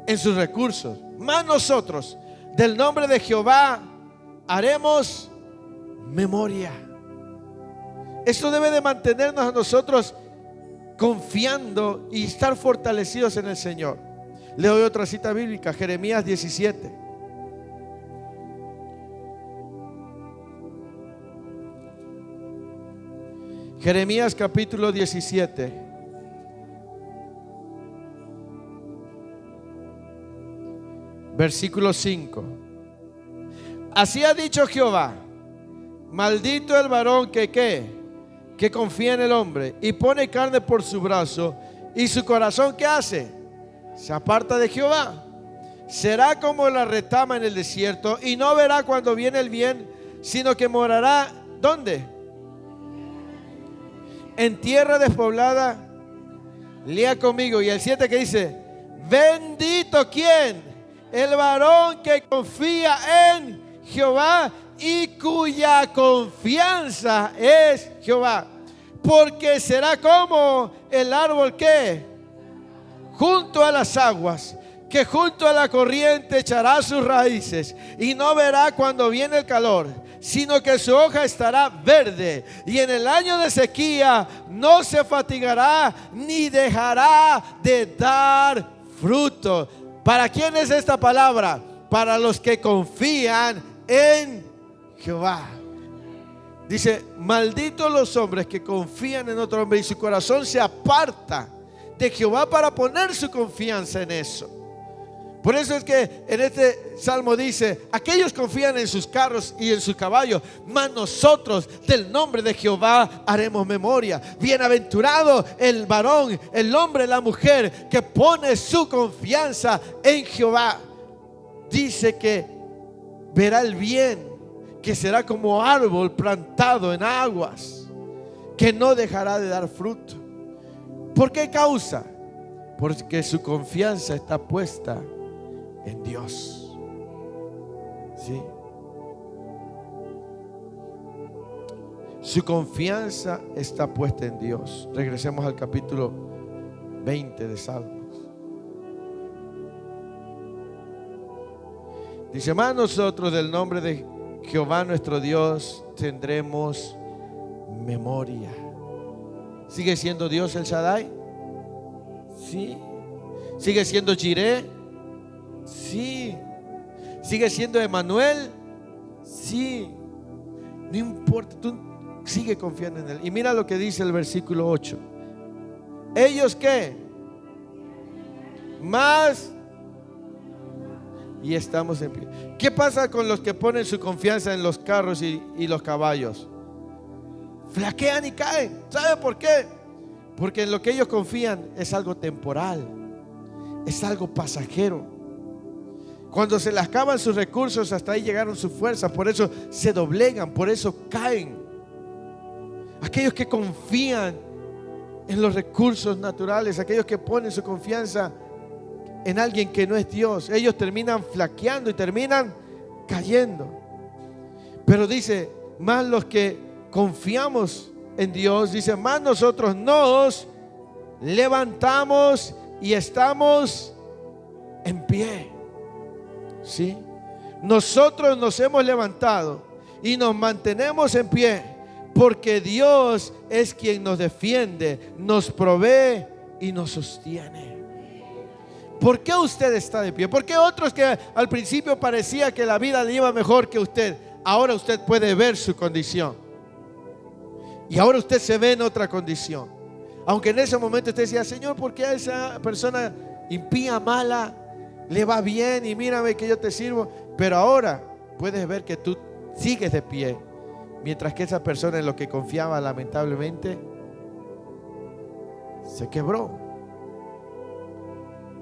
en sus recursos. Mas nosotros, del nombre de Jehová, haremos memoria. Esto debe de mantenernos a nosotros confiando y estar fortalecidos en el Señor. Le doy otra cita bíblica, Jeremías 17. Jeremías capítulo 17. Versículo 5. Así ha dicho Jehová: maldito el varón que confía en el hombre y pone carne por su brazo, y su corazón, ¿qué hace? Se aparta de Jehová. Será como la retama en el desierto, y no verá cuando viene el bien, sino que morará, ¿dónde? En tierra despoblada. Lea conmigo. Y el 7 que dice: bendito ¿quién? El varón que confía en Jehová y cuya confianza es Jehová, porque será como el árbol que junto a las aguas, que junto a la corriente echará sus raíces, y no verá cuando viene el calor, sino que su hoja estará verde, y en el año de sequía no se fatigará ni dejará de dar fruto. ¿Para quién es esta palabra? Para los que confían en Jehová. Dice: malditos los hombres que confían en otro hombre y su corazón se aparta de Jehová para poner su confianza en eso. Por eso es que en este salmo dice: aquellos confían en sus carros y en sus caballos, mas nosotros del nombre de Jehová haremos memoria. Bienaventurado el varón, el hombre, la mujer que pone su confianza en Jehová. Dice que verá el bien, que será como árbol plantado en aguas, que no dejará de dar fruto. ¿Por qué causa? Porque su confianza está puesta en Dios. ¿Sí? Su confianza está puesta en Dios. Regresemos al capítulo 20 de Salmos. Dice: mas nosotros del nombre de Jehová nuestro Dios tendremos memoria. ¿Sigue siendo Dios el Shaddai? Sí. ¿Sigue siendo Jireh? Sí. ¿Sigue siendo Emmanuel? Sí. No importa, tú sigue confiando en Él. Y mira lo que dice el versículo 8. ¿Ellos qué? Más. Y estamos en pie. ¿Qué pasa con los que ponen su confianza en los carros y los caballos? Flaquean y caen. ¿Sabe por qué? Porque en lo que ellos confían es algo temporal, es algo pasajero. Cuando se les acaban sus recursos, hasta ahí llegaron sus fuerzas. Por eso se doblegan, por eso caen. Aquellos que confían en los recursos naturales, aquellos que ponen su confianza en alguien que no es Dios, ellos terminan flaqueando y terminan cayendo. Pero dice: más los que confiamos en Dios, dice, más nosotros nos levantamos y estamos en pie. ¿Sí? Nosotros nos hemos levantado y nos mantenemos en pie porque Dios es quien nos defiende, nos provee y nos sostiene. ¿Por qué usted está de pie? ¿Por qué otros que al principio parecía que la vida le iba mejor que usted, ahora usted puede ver su condición? Y ahora usted se ve en otra condición. Aunque en ese momento usted decía: Señor, ¿por qué a esa persona impía, mala, le va bien y mírame que yo te sirvo? Pero ahora puedes ver que tú sigues de pie, mientras que esa persona en lo que confiaba lamentablemente se quebró.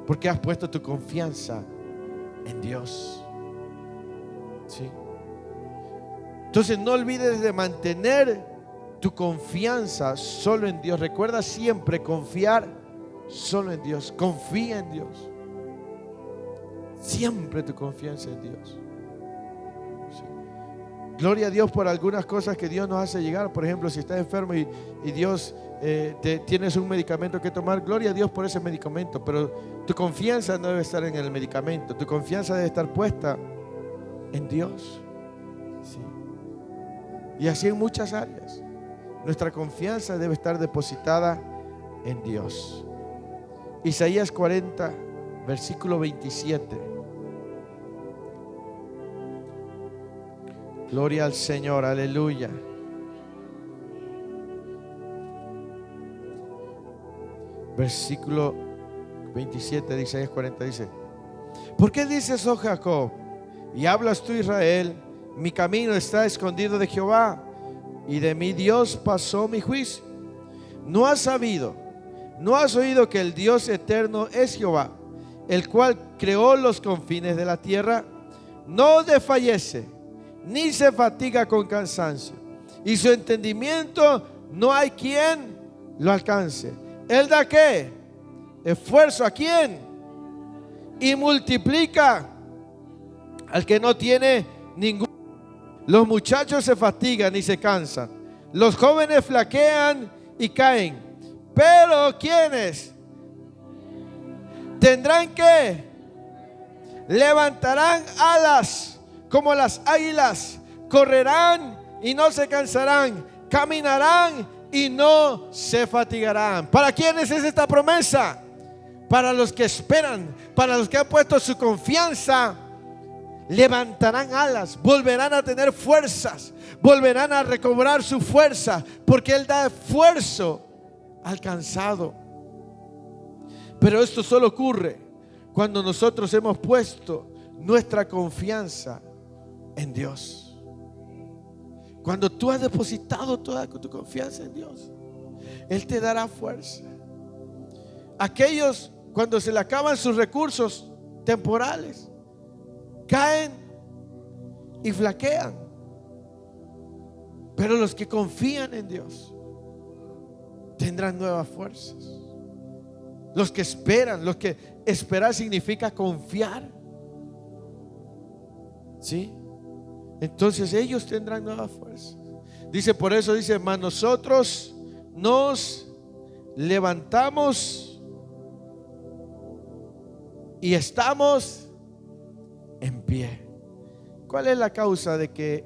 Porque has puesto tu confianza en Dios. ¿Sí? Entonces no olvides de mantener tu confianza solo en Dios. Recuerda siempre confiar solo en Dios. Confía en Dios. Siempre tu confianza en Dios. ¿Sí? Gloria a Dios por algunas cosas que Dios nos hace llegar. Por ejemplo, si estás enfermo y Dios tienes un medicamento que tomar, gloria a Dios por ese medicamento. Pero tu confianza no debe estar en el medicamento. Tu confianza debe estar puesta en Dios. ¿Sí? Y así en muchas áreas. Nuestra confianza debe estar depositada en Dios. Isaías 40, versículo 27. Gloria al Señor, aleluya. Versículo 27 de Isaías 40 dice: ¿por qué dices, oh Jacob, y hablas tú, Israel, mi camino está escondido de Jehová, y de mi Dios pasó mi juicio? ¿No has sabido, no has oído que el Dios eterno es Jehová, el cual creó los confines de la tierra? No desfallece, ni se fatiga con cansancio, y su entendimiento no hay quien lo alcance. ¿Él da qué? Esfuerzo a quién, y multiplica al que no tiene ningún. Los muchachos se fatigan y se cansan, los jóvenes flaquean y caen, pero ¿quiénes? Tendrán que levantarán alas como las águilas, correrán y no se cansarán, caminarán y no se fatigarán. ¿Para quiénes es esta promesa? Para los que esperan, para los que han puesto su confianza. Levantarán alas, volverán a tener fuerzas, volverán a recobrar su fuerza, porque Él da esfuerzo al cansado. Pero esto solo ocurre cuando nosotros hemos puesto nuestra confianza en Dios. Cuando tú has depositado toda tu confianza en Dios, Él te dará fuerza. Aquellos, cuando se le acaban sus recursos temporales, caen y flaquean. Pero los que confían en Dios tendrán nuevas fuerzas. Los que esperar significa confiar. ¿Sí? Entonces ellos tendrán nuevas fuerzas. Dice, por eso dice, mas nosotros nos levantamos y estamos en pie. ¿Cuál es la causa de que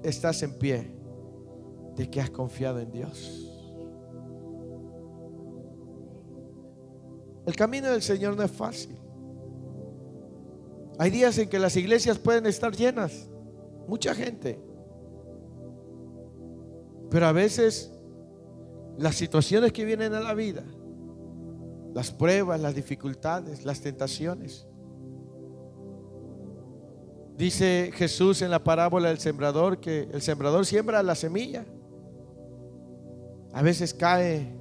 estás en pie? De que has confiado en Dios. El camino del Señor no es fácil. Hay días en que las iglesias pueden estar llenas, mucha gente, pero a veces las situaciones que vienen a la vida, las pruebas, las dificultades, las tentaciones. Dice Jesús en la parábola del sembrador que el sembrador siembra la semilla. A veces cae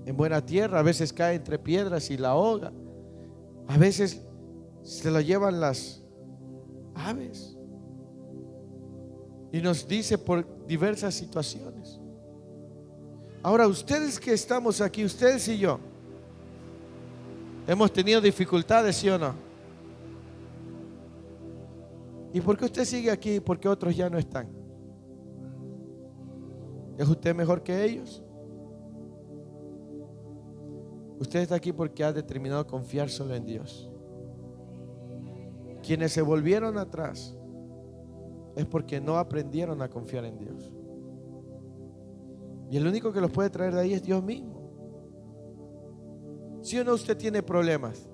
en buena tierra, a veces cae entre piedras y la ahoga, a veces se la llevan las aves. Y nos dice por diversas situaciones. Ahora, ustedes que estamos aquí, ustedes y yo, hemos tenido dificultades, ¿sí o no? ¿Y por qué usted sigue aquí y por qué otros ya no están? ¿Es usted mejor que ellos? Usted está aquí porque ha determinado confiar solo en Dios. Quienes se volvieron atrás es porque no aprendieron a confiar en Dios. Y el único que los puede traer de ahí es Dios mismo. ¿Sí o no usted tiene problemas?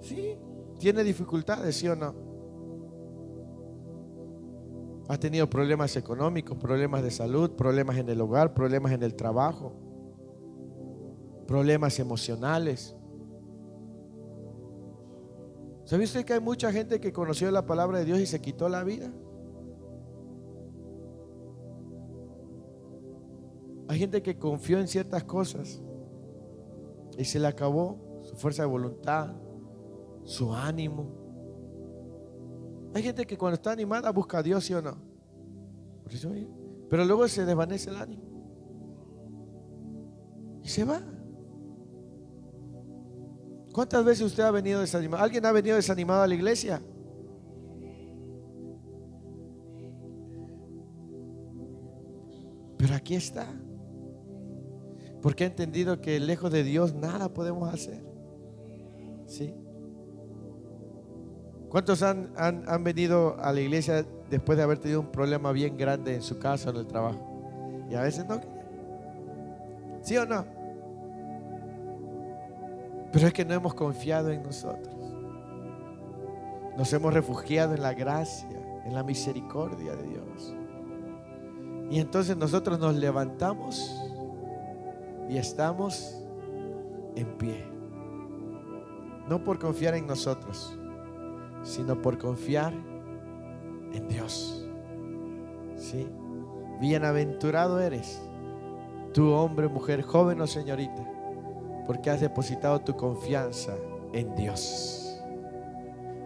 Sí. ¿Tiene dificultades? ¿Sí o no? ¿Ha tenido problemas económicos, problemas de salud, problemas en el hogar, problemas en el trabajo, problemas emocionales? ¿Sabe usted que hay mucha gente que conoció la palabra de Dios y se quitó la vida? Hay gente que confió en ciertas cosas y se le acabó su fuerza de voluntad, su ánimo. Hay gente que cuando está animada busca a Dios, ¿sí o no? Pero luego se desvanece el ánimo y se va. ¿Cuántas veces usted ha venido desanimado? ¿Alguien ha venido desanimado a la iglesia? Pero aquí está, porque ha entendido que lejos de Dios nada podemos hacer. ¿Sí? ¿Cuántos han venido a la iglesia después de haber tenido un problema bien grande en su casa o en el trabajo? Y a veces no. ¿Sí o no? Pero es que no hemos confiado en nosotros. Nos hemos refugiado en la gracia, en la misericordia de Dios. Y entonces nosotros nos levantamos y estamos en pie. No por confiar en nosotros, sino por confiar en Dios. ¿Sí? Bienaventurado eres tú, hombre, mujer, joven o señorita, porque has depositado tu confianza en Dios.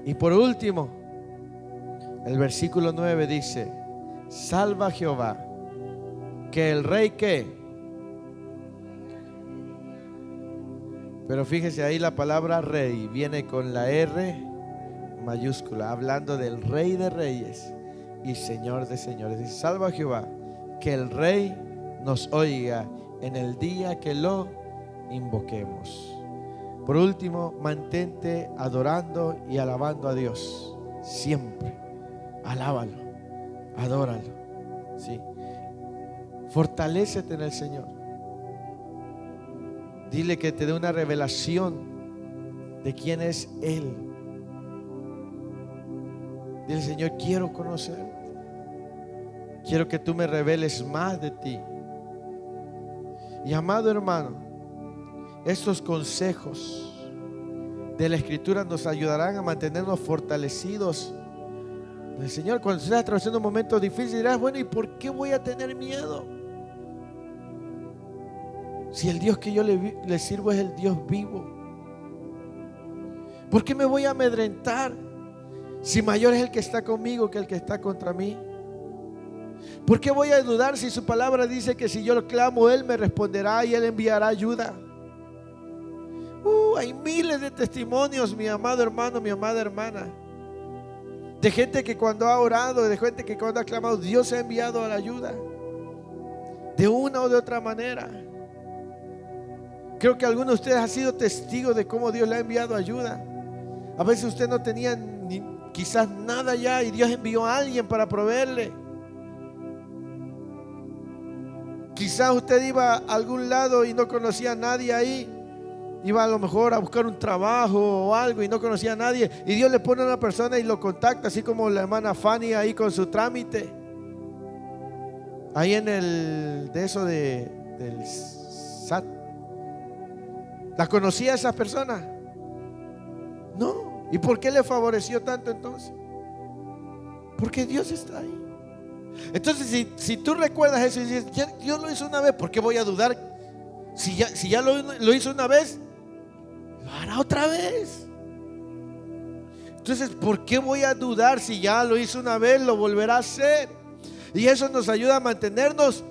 Y por último, el versículo 9 dice: salva a Jehová, que el rey que. Pero fíjese ahí, la palabra rey viene con la R mayúscula, hablando del Rey de Reyes y Señor de Señores. Dice: salva a Jehová, que el rey nos oiga en el día que lo invoquemos. Por último, mantente adorando y alabando a Dios siempre. Alábalo, adóralo, ¿sí? Fortalécete en el Señor. Dile que te dé una revelación de quién es Él. Dile: Señor, quiero conocerte. Quiero que tú me reveles más de ti. Y amado hermano, estos consejos de la Escritura nos ayudarán a mantenernos fortalecidos en el Señor. Cuando estés atravesando momentos difíciles, dirás: bueno, ¿y por qué voy a tener miedo? Si el Dios que yo le sirvo es el Dios vivo. ¿Por qué me voy a amedrentar si mayor es el que está conmigo que el que está contra mí? ¿Por qué voy a dudar si su palabra dice que si yo lo clamo, Él me responderá y Él enviará ayuda? Hay miles de testimonios, mi amado hermano, mi amada hermana, de gente que cuando ha orado, de gente que cuando ha clamado, Dios ha enviado la ayuda de una o de otra manera. Creo que algunos de ustedes han sido testigos de cómo Dios le ha enviado ayuda. A veces usted no tenía quizás nada ya y Dios envió a alguien para proveerle. Quizás usted iba a algún lado y no conocía a nadie ahí. Iba a lo mejor a buscar un trabajo o algo y no conocía a nadie. Y Dios le pone a una persona y lo contacta, así como la hermana Fanny ahí con su trámite. Ahí en el de eso del SAT. ¿La conocía esa persona? No. ¿Y por qué le favoreció tanto entonces? Porque Dios está ahí. Entonces si tú recuerdas eso y dices, ya, Dios lo hizo una vez, ¿por qué voy a dudar? Si ya lo hizo una vez, lo hará otra vez. Entonces, ¿por qué voy a dudar? Si ya lo hizo una vez, lo volverá a hacer. Y eso nos ayuda a mantenernos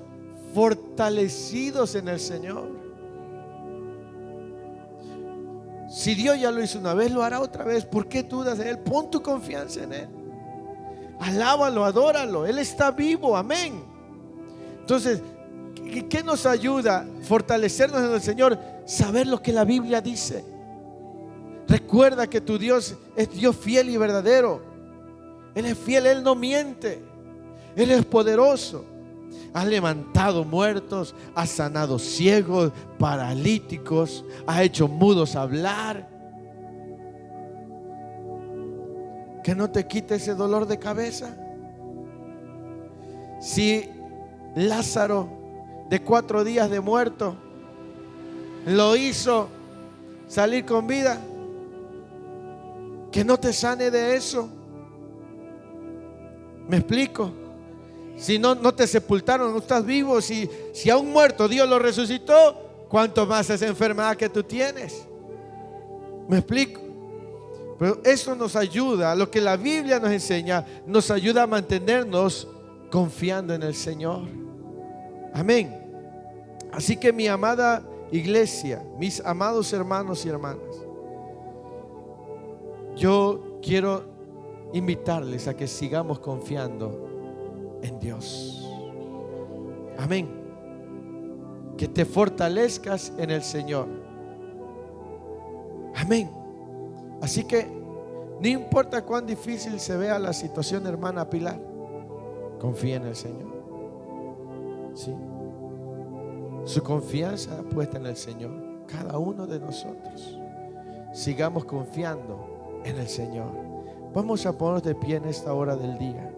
fortalecidos en el Señor. Si Dios ya lo hizo una vez, lo hará otra vez. ¿Por qué dudas de Él? Pon tu confianza en Él. Alábalo, adóralo. Él está vivo, amén. Entonces, ¿qué nos ayuda? Fortalecernos en el Señor. Saber lo que la Biblia dice. Recuerda que tu Dios es Dios fiel y verdadero. Él es fiel, Él no miente. Él es poderoso. Ha levantado muertos, ha sanado ciegos, paralíticos, ha hecho mudos hablar. Que no te quite ese dolor de cabeza. Si Lázaro, de 4 días de muerto, lo hizo salir con vida, que no te sane de eso. ¿Me explico? Si no te sepultaron, no estás vivo. Si a un muerto Dios lo resucitó, ¿cuánto más esa enfermedad que tú tienes? ¿Me explico? Pero eso nos ayuda, lo que la Biblia nos enseña, nos ayuda a mantenernos confiando en el Señor. Amén. Así que mi amada iglesia, mis amados hermanos y hermanas, yo quiero invitarles a que sigamos confiando en Dios. Amén. Que te fortalezcas en el Señor. Amén. Así que no importa cuán difícil se vea la situación, hermana Pilar, confía en el Señor. Sí. Su confianza puesta en el Señor. Cada uno de nosotros sigamos confiando en el Señor. Vamos a ponernos de pie en esta hora del día.